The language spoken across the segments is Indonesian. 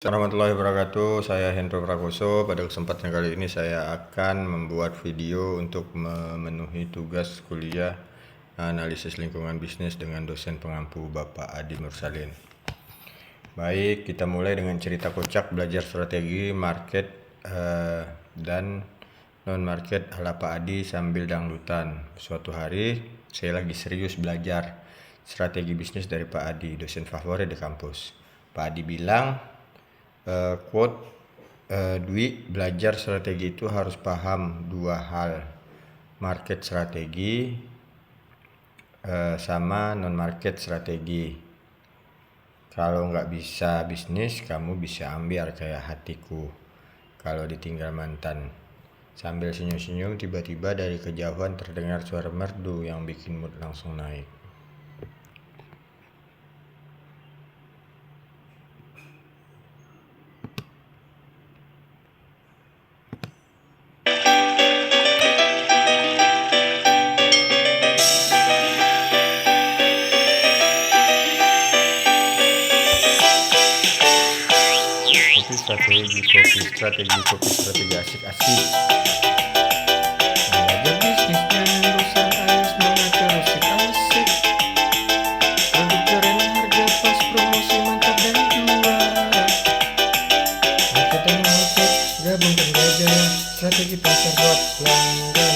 Warahmatullahi wabarakatuh. Saya Hendro Prakoso. Pada kesempatan kali ini saya akan membuat video untuk memenuhi tugas kuliah analisis lingkungan bisnis dengan dosen pengampu Bapak Adi Mursalin. Baik, kita mulai dengan cerita kocak belajar strategi market dan non-market ala Pak Adi sambil dangdutan. Suatu hari saya lagi serius belajar strategi bisnis dari Pak Adi, dosen favorit di kampus. Pak Adi bilang, quote, Dwi, belajar strategi itu harus paham dua hal, market strategi sama non-market strategi. Kalau nggak bisa bisnis, kamu bisa ambil kayak hatiku kalau ditinggal mantan. Sambil senyum-senyum, tiba-tiba dari kejauhan terdengar suara merdu yang bikin mood langsung naik. Strategi asik-asik. Belajar bisnis jangan bosan, ayo semangat terus asik. Produk keren, harga pas, promosi mantap dan jual. Market dan market, gabungkan gaya, strategi pasar buat pelanggan.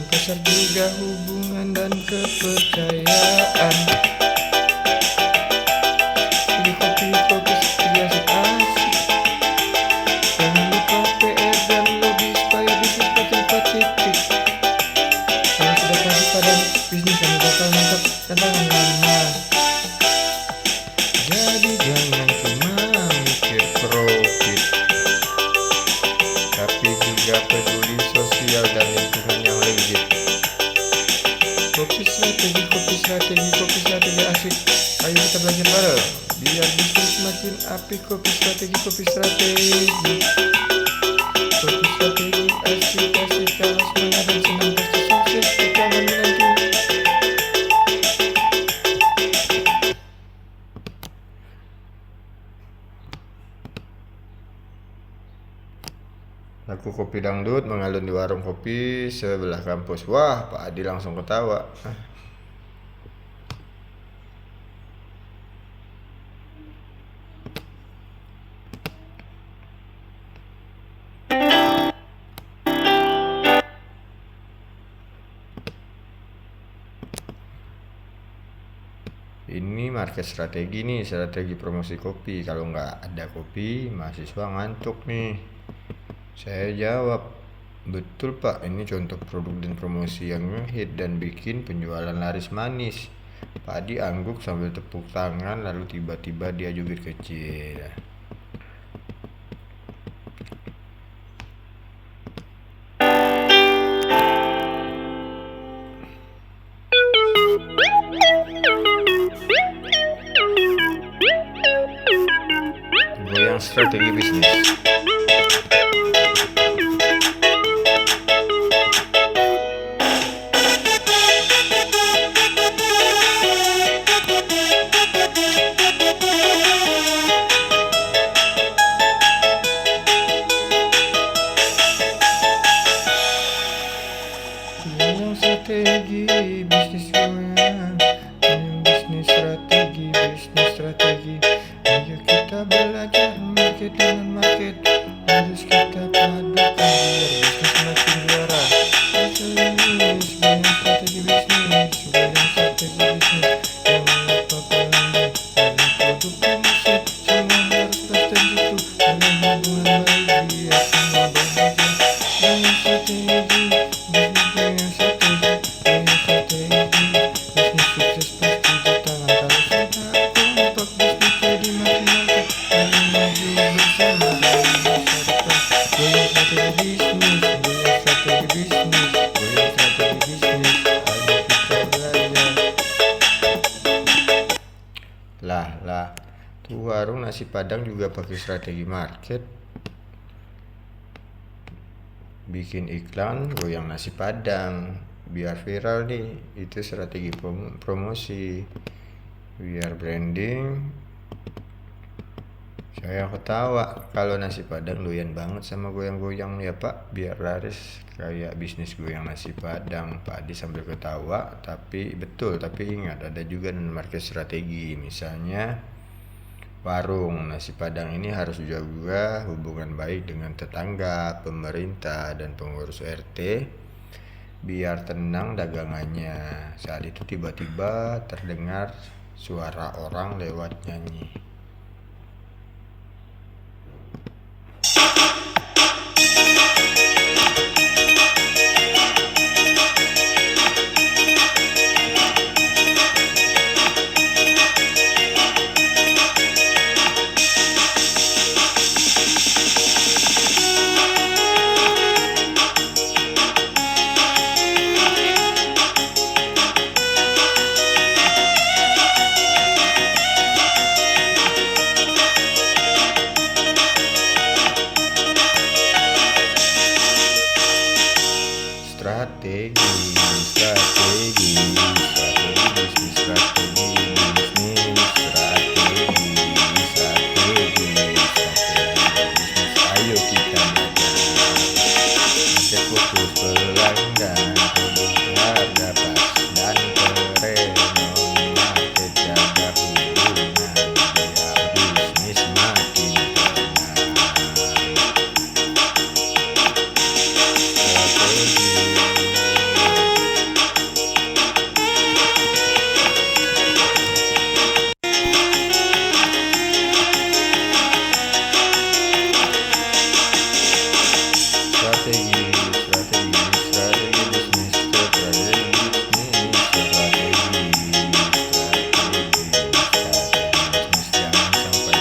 Pasar juga hubungan dan kepercayaan. Kopi strategi asik-asik. Jangan lupa PR dan lobby supaya bisnis makin positif. Kalau sudah pasti padan, bisnis kamu bakal mantap tantangan lama. Jadi jangan cuma mikir profit, tapi juga peduli sosial dan lingkungan yang legit. Kopi strategi asik. Ayo kita belajar bareng, biar bisnis makin apik. Kopi strategi Kopi strategi asik-asik. Kalau semangat dan senang pasti sukses kita menanti. Laku kopi dangdut mengalun di warung kopi sebelah kampus. Wah, Pak Adi langsung ketawa. Ini market strategi nih, strategi promosi kopi. Kalau nggak ada kopi, mahasiswa ngantuk nih. Saya jawab, betul Pak, ini contoh produk dan promosi yang ngehit dan bikin penjualan laris manis. Pak Adi angguk sambil tepuk tangan, lalu tiba-tiba dia jubir kecil. Goyang strategi bisnis. Goyang strategi bisnis goyang. Goyang bisnis strategi. Ayo kita belajar market dengan market. Harus kita padukan biar bisnis makin juara. Goyang strategi bisnis. Jangan lupa pelanggan, jangan produk promosi. Semua harus pas dan jitu. Dalam hubungan bahagia, semua bahagia. Goyang strategi. Bisnis sukses pasti di tangan. Kalau sudah kompak, bisnis jadi makin mantap. Ayo maju bersama dalam masa depan. Goyang strategi bisnis. Ayo kita belajar. Lah, tuh warung nasi padang juga pakai strategi market. Bikin iklan goyang nasi padang biar viral nih, itu strategi promosi. Biar branding Saya ketawa, kalau nasi Padang doyan banget sama goyang-goyang ya Pak, biar laris kayak bisnis goyang nasi Padang. Pak Adi sambil ketawa, tapi betul, tapi ingat ada juga market strategi. Misalnya warung nasi Padang ini harus juga hubungan baik dengan tetangga, pemerintah, dan pengurus RT biar tenang dagangannya. Saat itu tiba-tiba terdengar suara orang lewat nyanyi. Strategi, strategi, strategi bisnis, strategi bisnis, strategi, strategi, strategi bisnis. Ayo kita belajar. Market fokus pelanggan, produk harga pas dan keren. Market jaga hubungan, biar bisnis makin tenang. Strategi. Strategi, strategi, strategi bisnis, strategi bisnis, strategi, bisnis jangan sampai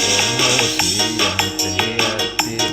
promosi yang kreatif,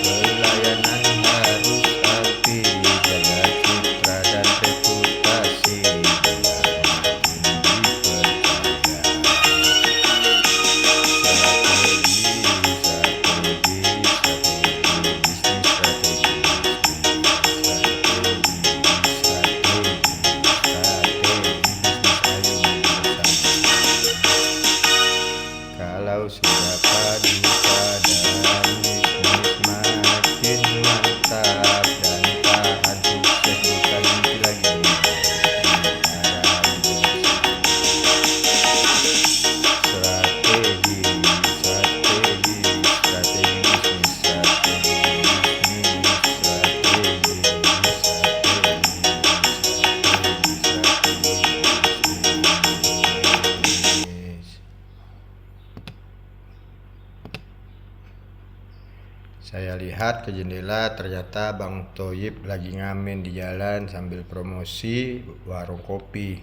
pelayanan harus aktif, jaga citra dan reputasi biar makin dipercaya. Strategi, strategi, strategi bisnis, strategi bisnis, kalau sudah padu padan, bisnis makin mantap dan tahan sukses bukan mimpi lagi. Strategi, strategi, strategi bisnis, strategi bisnis, strategi, strategi bisnis. Saya lihat ke jendela, ternyata Bang Toyib lagi ngamen di jalan sambil promosi warung kopi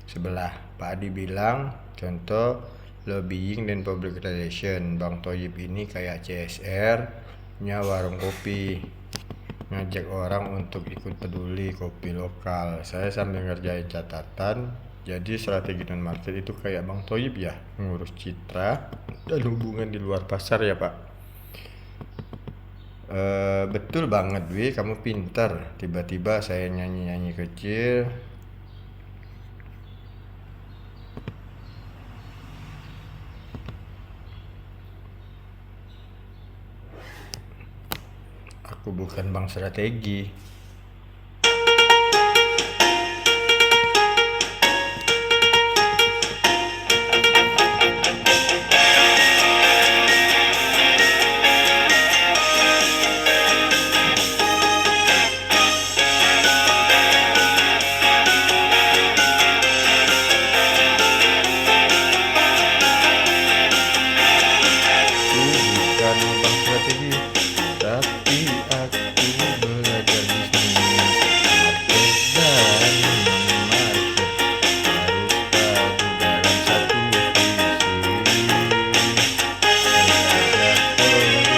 sebelah. Pak Adi bilang, contoh lobbying dan public relation. Bang Toyib ini kayak CSR-nya warung kopi, ngajak orang untuk ikut peduli kopi lokal. Saya sambil ngerjain catatan, jadi strategi dan market itu kayak Bang Toyib ya, ngurus citra dan hubungan di luar pasar ya Pak. Betul banget Wi, kamu pintar. Tiba-tiba saya nyanyi-nyanyi kecil. Aku bukan Bang Strategi. Bukan Bang Strategi, tapi aku belajar bisnis. Market dan market harus padu dalam satu visi. Belajar produk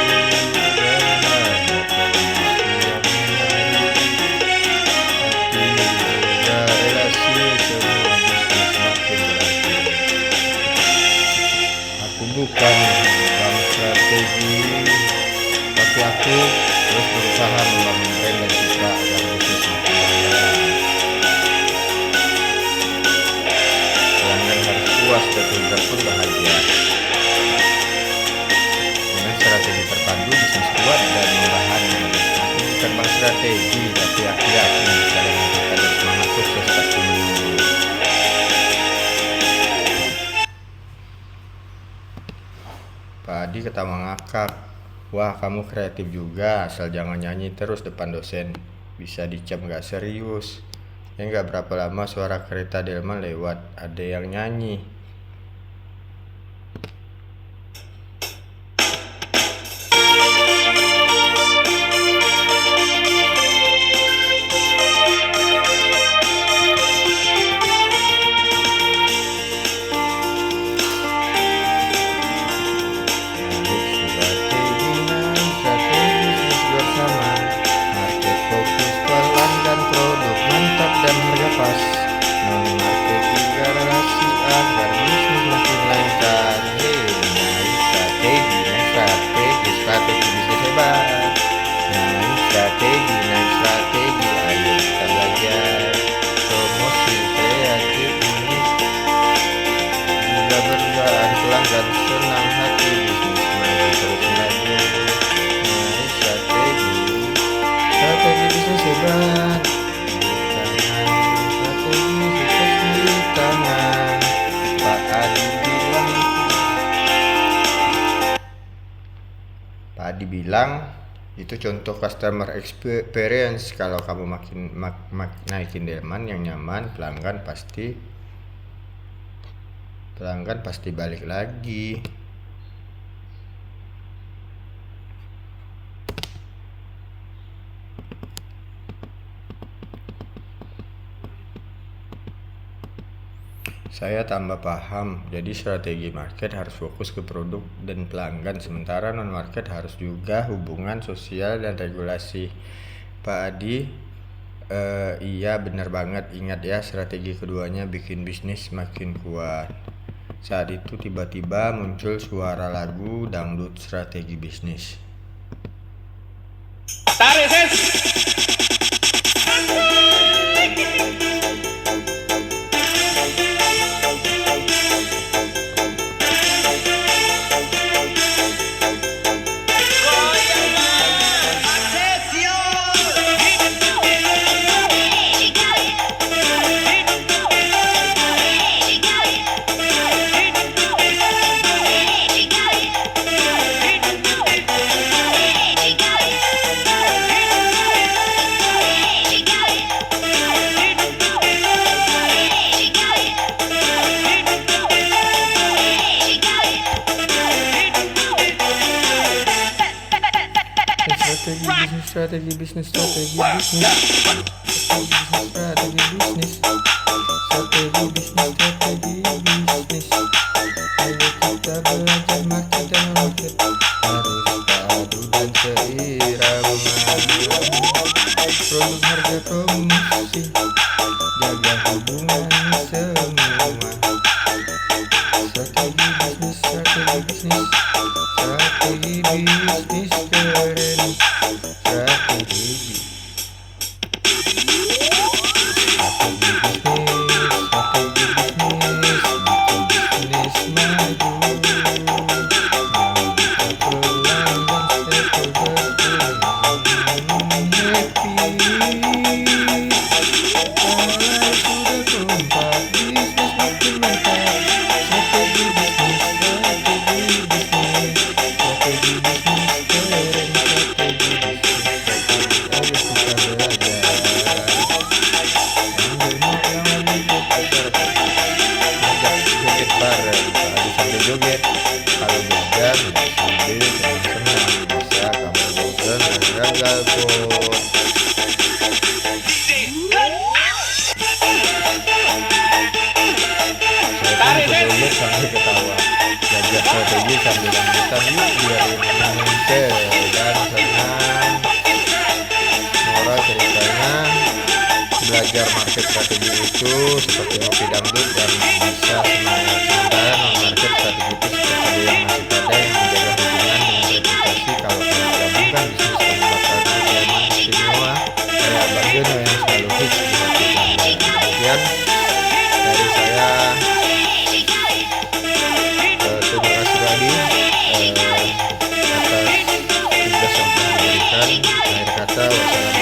dan harga promosi yang menarik. Hati jaga relasi, semua bisnis makin berhasil. Aku bukan Bang Strategi. masuk, terus berusaha membangun brand dan citra agar bisnis makin jaya. Pelanggan harus puas dan tugas pun bahagia. Dengan strategi terpadu, bisnis kuat dan murahan. Ini bukan bang strategi, tapi aku yakin bisa dengan kita dan semangat sukses pastinya. Pak Adi ketawa ngakak. Wah, kamu kreatif juga, asal jangan nyanyi terus depan dosen. Bisa dicap gak serius. Ya gak berapa lama suara kereta delman lewat, ada yang nyanyi. Non-market juga relasi agar bisnis makin lancar. Strategi bisnis hebat. Strategi, ayo kita belajar. Promosi kreatif unik, juga berbahan pelanggan senang hati, bisnis maju terus maju. Strategi bisnis hebat. Pak Adi bilang itu contoh customer experience. Kalau kamu makin naikin delman yang nyaman, pelanggan pasti balik lagi. Saya tambah paham, jadi strategi market harus fokus ke produk dan pelanggan, sementara non-market harus juga hubungan sosial dan regulasi. Pak Adi, iya benar banget, ingat ya strategi keduanya bikin bisnis makin kuat. Saat itu tiba-tiba muncul suara lagu dangdut strategi bisnis. Tarik ses! Strategi bisnis. Ayo kita belajar market dan market, harus padu dan seirama. Produk, harga, promosi, jaga hubungan semua. Strategi bisnis keren. Strategi bisnis joget. Kalau belajar sambil senang-senang, bisa kamu bosan dan gagal kok. Saya joget sambil ketawa, belajar strategi sambil dangdutan yuk biar Indonesia dan senang. Moral ceritanya, belajar market strategi itu seperti ngopi dangdut dan bisa semangat. Sementara non-market strategi itu seperti yang masih pada yang menjaga hubungan dengan reputasi. Kalau kalian gabungkan bisnis Sekian dari saya. Terima kasih lagi atas tugas yang telah diberikan. Akhir kata, wassalamualaikum